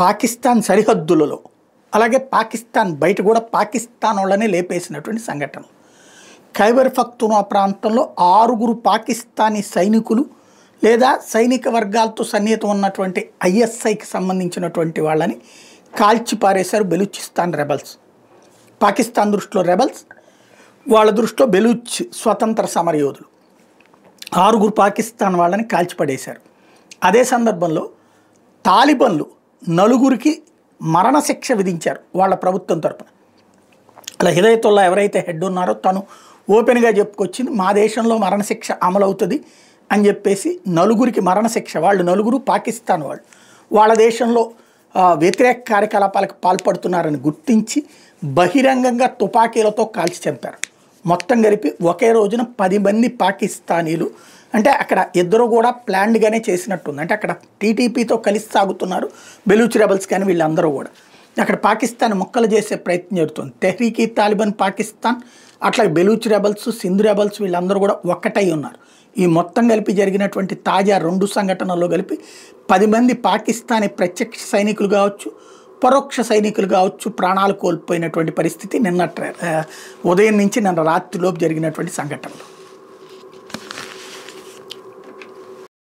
పాకిస్తాన్ సరిహద్దులలో అలాగే పాకిస్తాన్ బయట కూడా పాకిస్తాన్ వాళ్ళనే లేపేసినటువంటి సంఘటన. ఖైబర్ పఖ్తూన్ఖా ప్రాంతంలో 6 పాకిస్తానీ సైనికులు లేదా సైనిక వర్గాలతో సన్నిహితం ఉన్నటువంటి ఐఎస్ఐకి సంబంధించినటువంటి వాళ్ళని కాల్చి పారేశారు బెలూచిస్తాన్ రెబల్స్. పాకిస్తాన్ దృష్టిలో రెబల్స్, వాళ్ళ దృష్టిలో బెలూచ్ స్వతంత్ర సమరయోధులు. 6 పాకిస్తాన్ వాళ్ళని కాల్చిపడేశారు. అదే సందర్భంలో తాలిబన్లు 4 మరణశిక్ష విధించారు వాళ్ళ ప్రభుత్వం తరపున. అలా హిదాయతుల్లా ఎవరైతే హెడ్ ఉన్నారో తను ఓపెన్గా చెప్పుకొచ్చింది, మా దేశంలో మరణశిక్ష అమలవుతుంది అని చెప్పేసి 4 మరణశిక్ష. వాళ్ళు 4 పాకిస్తాన్ వాళ్ళు వాళ్ళ దేశంలో వ్యతిరేక కార్యకలాపాలకు పాల్పడుతున్నారని గుర్తించి బహిరంగంగా తుపాకీలతో కాల్చి చంపారు. మొత్తం కలిపి ఒకే రోజున 10 మంది పాకిస్తానీలు, అంటే అక్కడ ఇద్దరు కూడా ప్లాన్డ్గానే చేసినట్టుంది. అంటే అక్కడ టీటీపీతో కలిసి సాగుతున్నారు బెలూచ్ రెబల్స్, కానీ వీళ్ళందరూ కూడా అక్కడ పాకిస్తాన్ ముక్కలు చేసే ప్రయత్నం జరుగుతుంది. తెహ్రీక్ ఈ తాలిబాన్ పాకిస్తాన్, అట్లాగే బెలూచ్ రెబల్స్, సింధు రెబల్స్ వీళ్ళందరూ కూడా ఒక్కటై ఉన్నారు. ఈ మొత్తం కలిపి జరిగినటువంటి తాజా 2 సంఘటనల్లో కలిపి 10 మంది పాకిస్తానీ ప్రత్యక్ష సైనికులు కావచ్చు, పరోక్ష సైనికులు కావచ్చు ప్రాణాలు కోల్పోయినటువంటి పరిస్థితి నిన్న ఉదయం నుంచి నిన్న రాత్రిలోపు జరిగినటువంటి సంఘటనలు.